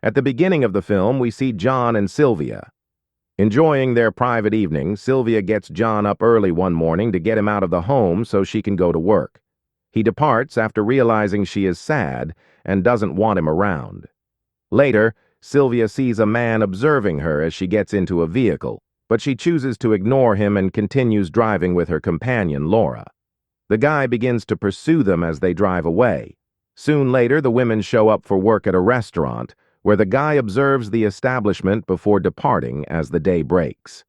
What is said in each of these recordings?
At the beginning of the film, we see John and Sylvia. Enjoying their private evening, Sylvia gets John up early one morning to get him out of the home so she can go to work. He departs after realizing she is sad and doesn't want him around. Later, Sylvia sees a man observing her as she gets into a vehicle, but she chooses to ignore him and continues driving with her companion, Laura. The guy begins to pursue them as they drive away. Soon later, the women show up for work at a restaurant, where the guy observes the establishment before departing as the day breaks.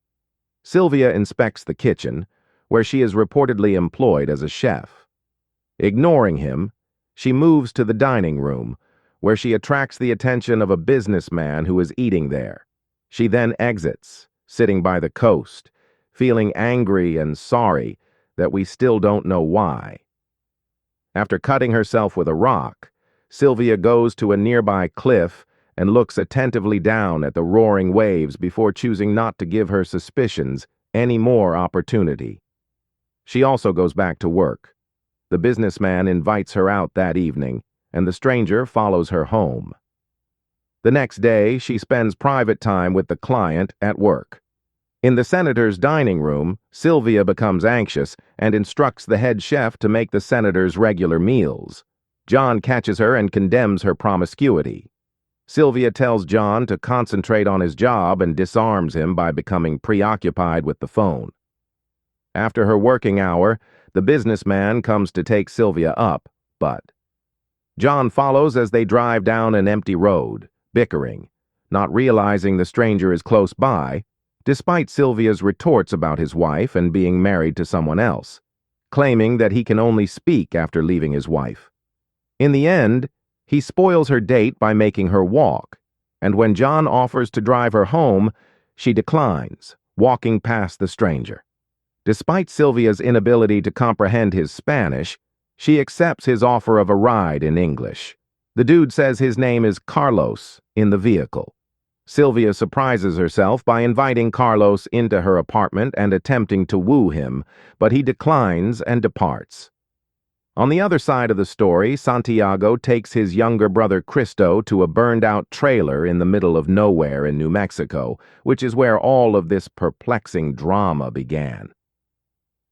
Sylvia inspects the kitchen, where she is reportedly employed as a chef. Ignoring him, she moves to the dining room, where she attracts the attention of a businessman who is eating there. She then exits, sitting by the coast, feeling angry and sorry that we still don't know why. After cutting herself with a rock, Sylvia goes to a nearby cliff and looks attentively down at the roaring waves before choosing not to give her suspicions any more opportunity. She also goes back to work. The businessman invites her out that evening, and the stranger follows her home. The next day, she spends private time with the client at work. In the senator's dining room, Sylvia becomes anxious and instructs the head chef to make the senator's regular meals. John catches her and condemns her promiscuity. Sylvia tells John to concentrate on his job and disarms him by becoming preoccupied with the phone. After her working hour, the businessman comes to take Sylvia up, but John follows as they drive down an empty road, bickering, not realizing the stranger is close by, despite Sylvia's retorts about his wife and being married to someone else, claiming that he can only speak after leaving his wife. In the end, he spoils her date by making her walk, and when John offers to drive her home, she declines, walking past the stranger. Despite Sylvia's inability to comprehend his Spanish, she accepts his offer of a ride in English. The dude says his name is Carlos in the vehicle. Sylvia surprises herself by inviting Carlos into her apartment and attempting to woo him, but he declines and departs. On the other side of the story, Santiago takes his younger brother Cristo to a burned-out trailer in the middle of nowhere in New Mexico, which is where all of this perplexing drama began.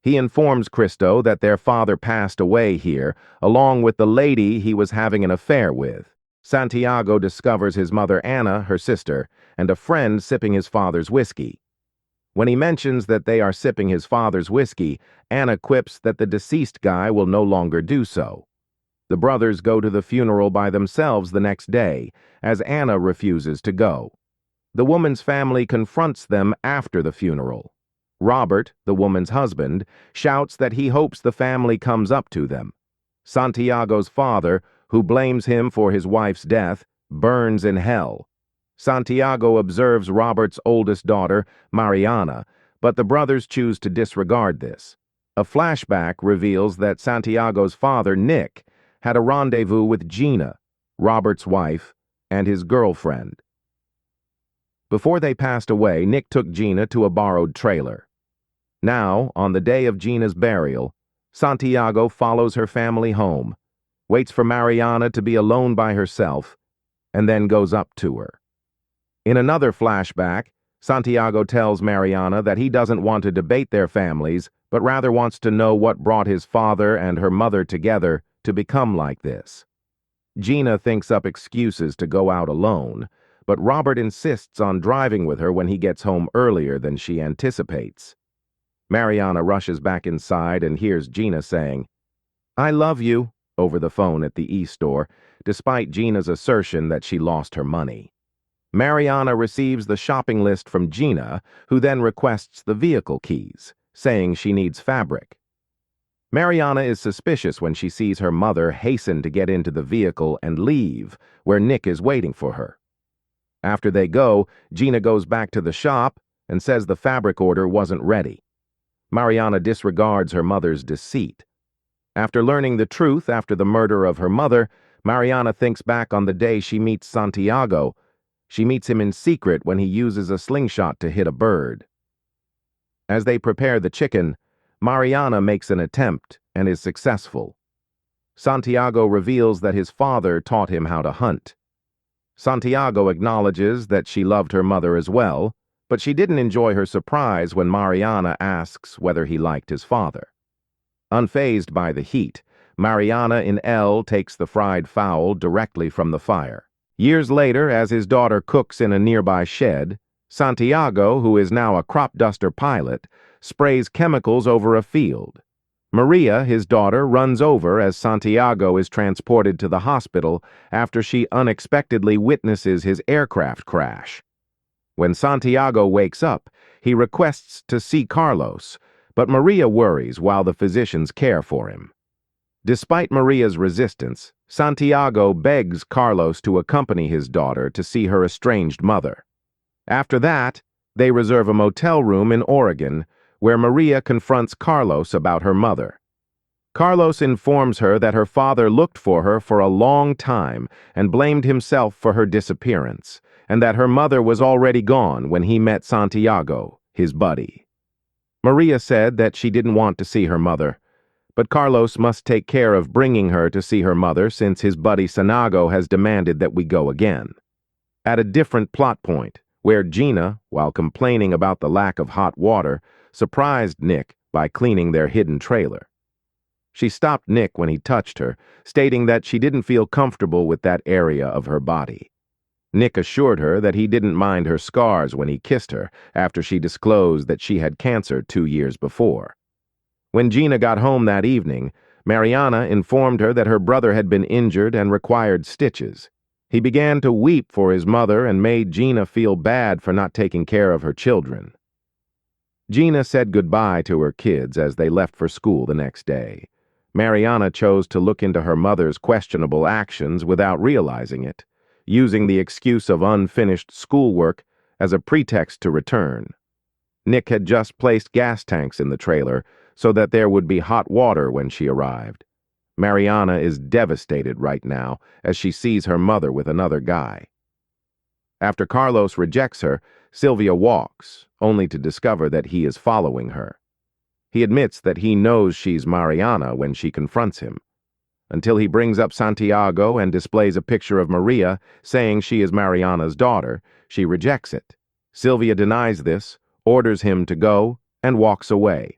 He informs Cristo that their father passed away here, along with the lady he was having an affair with. Santiago discovers his mother Anna, her sister, and a friend sipping his father's whiskey. When he mentions that they are sipping his father's whiskey, Anna quips that the deceased guy will no longer do so. The brothers go to the funeral by themselves the next day, as Anna refuses to go. The woman's family confronts them after the funeral. Robert, the woman's husband, shouts that he hopes the family comes up to them. Santiago's father, who blames him for his wife's death, burns in hell. Santiago observes Robert's oldest daughter, Mariana, but the brothers choose to disregard this. A flashback reveals that Santiago's father, Nick, had a rendezvous with Gina, Robert's wife, and his girlfriend. Before they passed away, Nick took Gina to a borrowed trailer. Now, on the day of Gina's burial, Santiago follows her family home, waits for Mariana to be alone by herself, and then goes up to her. In another flashback, Santiago tells Mariana that he doesn't want to debate their families, but rather wants to know what brought his father and her mother together to become like this. Gina thinks up excuses to go out alone, but Robert insists on driving with her when he gets home earlier than she anticipates. Mariana rushes back inside and hears Gina saying, "I love you," over the phone at the e-store, despite Gina's assertion that she lost her money. Mariana receives the shopping list from Gina, who then requests the vehicle keys, saying she needs fabric. Mariana is suspicious when she sees her mother hasten to get into the vehicle and leave, where Nick is waiting for her. After they go, Gina goes back to the shop and says the fabric order wasn't ready. Mariana disregards her mother's deceit. After learning the truth after the murder of her mother, Mariana thinks back on the day she meets Santiago. She meets him in secret when he uses a slingshot to hit a bird. As they prepare the chicken, Mariana makes an attempt and is successful. Santiago reveals that his father taught him how to hunt. Santiago acknowledges that she loved her mother as well, but she didn't enjoy her surprise when Mariana asks whether he liked his father. Unfazed by the heat, Mariana in L takes the fried fowl directly from the fire. Years later, as his daughter cooks in a nearby shed, Santiago, who is now a crop duster pilot, sprays chemicals over a field. Maria, his daughter, runs over as Santiago is transported to the hospital after she unexpectedly witnesses his aircraft crash. When Santiago wakes up, he requests to see Carlos, but Maria worries while the physicians care for him. Despite Maria's resistance, Santiago begs Carlos to accompany his daughter to see her estranged mother. After that, they reserve a motel room in Oregon, where Maria confronts Carlos about her mother. Carlos informs her that her father looked for her for a long time and blamed himself for her disappearance, and that her mother was already gone when he met Santiago, his buddy. Maria said that she didn't want to see her mother, but Carlos must take care of bringing her to see her mother since his buddy Sanago has demanded that we go again. At a different plot point, where Gina, while complaining about the lack of hot water, surprised Nick by cleaning their hidden trailer. She stopped Nick when he touched her, stating that she didn't feel comfortable with that area of her body. Nick assured her that he didn't mind her scars when he kissed her after she disclosed that she had cancer 2 years before. When Gina got home that evening, Mariana informed her that her brother had been injured and required stitches. He began to weep for his mother and made Gina feel bad for not taking care of her children. Gina said goodbye to her kids as they left for school the next day. Mariana chose to look into her mother's questionable actions without realizing it, using the excuse of unfinished schoolwork as a pretext to return. Nick had just placed gas tanks in the trailer so that there would be hot water when she arrived. Mariana is devastated right now as she sees her mother with another guy. After Carlos rejects her, Sylvia walks, only to discover that he is following her. He admits that he knows she's Mariana when she confronts him. Until he brings up Santiago and displays a picture of Maria, saying she is Mariana's daughter, she rejects it. Sylvia denies this, orders him to go, and walks away.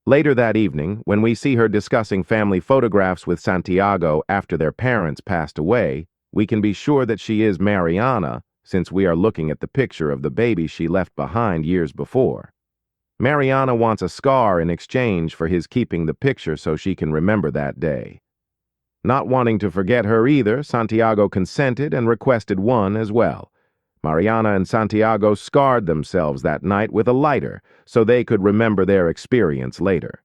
Later that evening, when we see her discussing family photographs with Santiago after their parents passed away, we can be sure that she is Mariana, since we are looking at the picture of the baby she left behind years before. Mariana wants a scar in exchange for his keeping the picture so she can remember that day. Not wanting to forget her either, Santiago consented and requested one as well. Mariana and Santiago scarred themselves that night with a lighter so they could remember their experience later.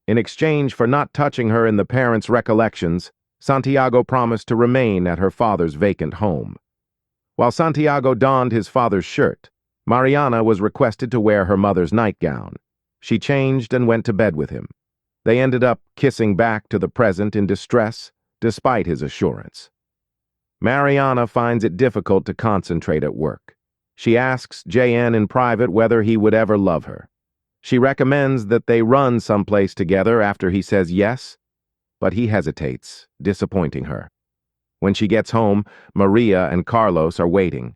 In exchange for not touching her in the parents' recollections, Santiago promised to remain at her father's vacant home. While Santiago donned his father's shirt, Mariana was requested to wear her mother's nightgown. She changed and went to bed with him. They ended up kissing back to the present in distress, despite his assurance. Mariana finds it difficult to concentrate at work. She asks JN in private whether he would ever love her. She recommends that they run someplace together after he says yes, but he hesitates, disappointing her. When she gets home, Maria and Carlos are waiting.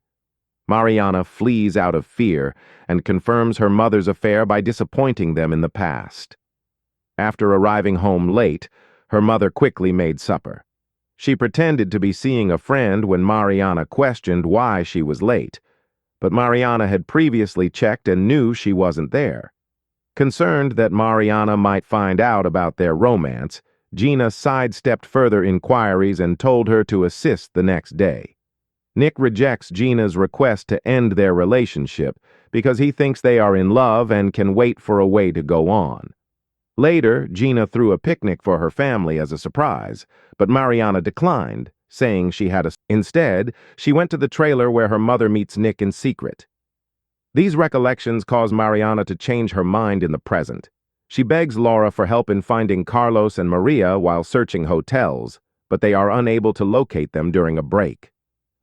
Mariana flees out of fear and confirms her mother's affair by disappointing them in the past. After arriving home late, her mother quickly made supper. She pretended to be seeing a friend when Mariana questioned why she was late, but Mariana had previously checked and knew she wasn't there. Concerned that Mariana might find out about their romance, Gina sidestepped further inquiries and told her to assist the next day. Nick rejects Gina's request to end their relationship because he thinks they are in love and can wait for a way to go on. Later, Gina threw a picnic for her family as a surprise, but Mariana declined, saying she had a... Instead, she went to the trailer where her mother meets Nick in secret. These recollections cause Mariana to change her mind in the present. She begs Laura for help in finding Carlos and Maria while searching hotels, but they are unable to locate them during a break.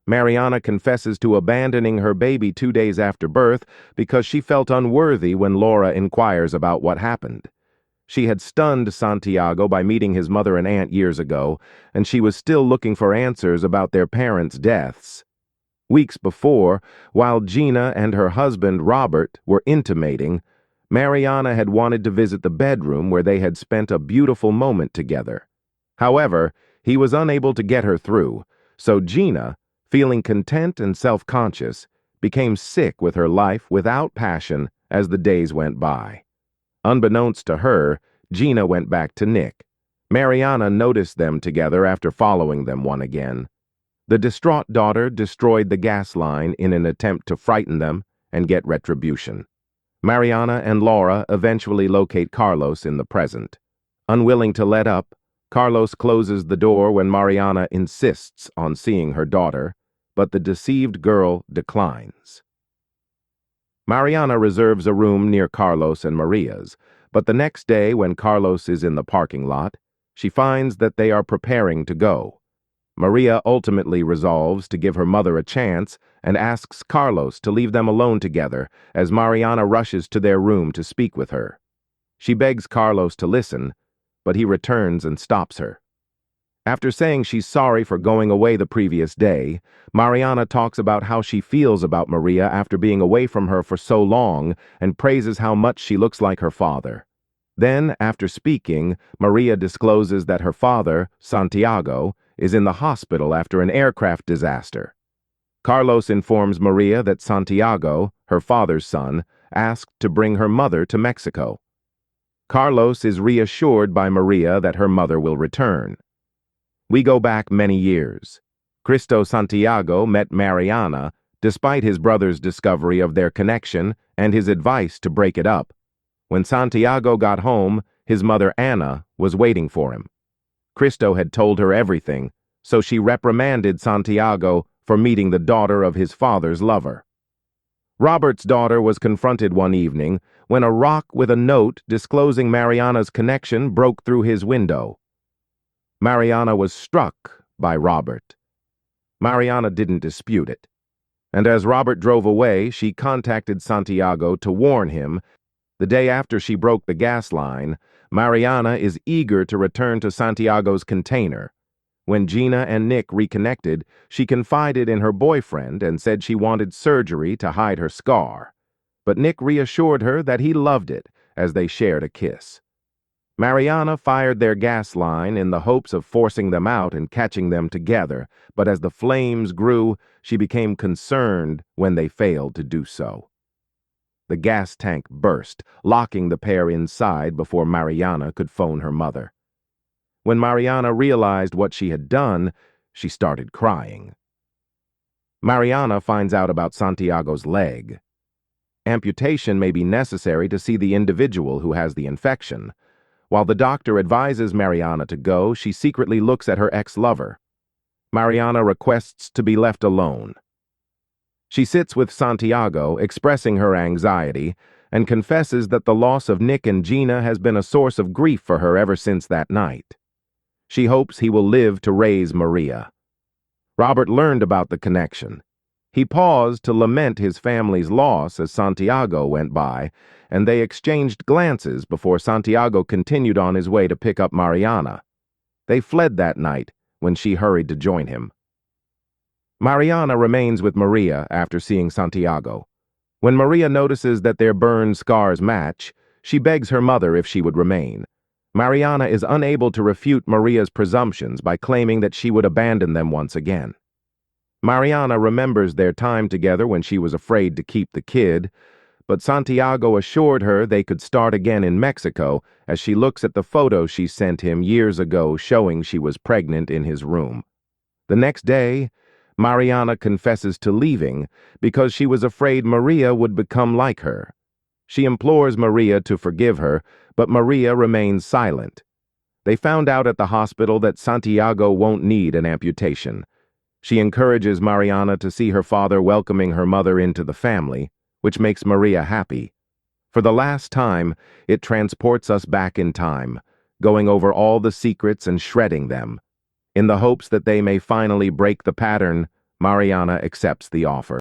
Mariana confesses to abandoning her baby 2 days after birth because she felt unworthy when Laura inquires about what happened. She had stunned Santiago by meeting his mother and aunt years ago, and she was still looking for answers about their parents' deaths. Weeks before, while Gina and her husband Robert were intimating, Mariana had wanted to visit the bedroom where they had spent a beautiful moment together. However, he was unable to get her through, so Gina, feeling content and self-conscious, became sick with her life without passion as the days went by. Unbeknownst to her, Gina went back to Nick. Mariana noticed them together after following them one again. The distraught daughter destroyed the gas line in an attempt to frighten them and get retribution. Mariana and Laura eventually locate Carlos in the present. Unwilling to let up, Carlos closes the door when Mariana insists on seeing her daughter, but the deceived girl declines. Mariana reserves a room near Carlos and Maria's, but the next day when Carlos is in the parking lot, she finds that they are preparing to go. Maria ultimately resolves to give her mother a chance and asks Carlos to leave them alone together as Mariana rushes to their room to speak with her. She begs Carlos to listen, but he returns and stops her. After saying she's sorry for going away the previous day, Mariana talks about how she feels about Maria after being away from her for so long and praises how much she looks like her father. Then, after speaking, Maria discloses that her father, Santiago, is in the hospital after an aircraft disaster. Carlos informs Maria that Santiago, her father's son, asked to bring her mother to Mexico. Carlos is reassured by Maria that her mother will return. We go back many years. Cristo Santiago met Mariana despite his brother's discovery of their connection and his advice to break it up. When Santiago got home, his mother Anna was waiting for him. Cristo had told her everything, so she reprimanded Santiago for meeting the daughter of his father's lover. Robert's daughter was confronted one evening when a rock with a note disclosing Mariana's connection broke through his window. Mariana was struck by Robert. Mariana didn't dispute it, and as Robert drove away, she contacted Santiago to warn him. The day after she broke the gas line, Mariana is eager to return to Santiago's container. When Gina and Nick reconnected, she confided in her boyfriend and said she wanted surgery to hide her scar. But Nick reassured her that he loved it as they shared a kiss. Mariana fired their gas line in the hopes of forcing them out and catching them together, but as the flames grew, she became concerned when they failed to do so. The gas tank burst, locking the pair inside before Mariana could phone her mother. When Mariana realized what she had done, she started crying. Mariana finds out about Santiago's leg. Amputation may be necessary to see the individual who has the infection. While the doctor advises Mariana to go, she secretly looks at her ex-lover. Mariana requests to be left alone. She sits with Santiago, expressing her anxiety, and confesses that the loss of Nick and Gina has been a source of grief for her ever since that night. She hopes he will live to raise Maria. Robert learned about the connection. He paused to lament his family's loss as Santiago went by, and they exchanged glances before Santiago continued on his way to pick up Mariana. They fled that night when she hurried to join him. Mariana remains with Maria after seeing Santiago. When Maria notices that their burn scars match, she begs her mother if she would remain. Mariana is unable to refute Maria's presumptions by claiming that she would abandon them once again. Mariana remembers their time together when she was afraid to keep the kid, but Santiago assured her they could start again in Mexico as she looks at the photo she sent him years ago showing she was pregnant in his room. The next day, Mariana confesses to leaving because she was afraid Maria would become like her. She implores Maria to forgive her, but Maria remains silent. They found out at the hospital that Santiago won't need an amputation. She encourages Mariana to see her father welcoming her mother into the family, which makes Maria happy. For the last time, it transports us back in time, going over all the secrets and shredding them. In the hopes that they may finally break the pattern, Mariana accepts the offer.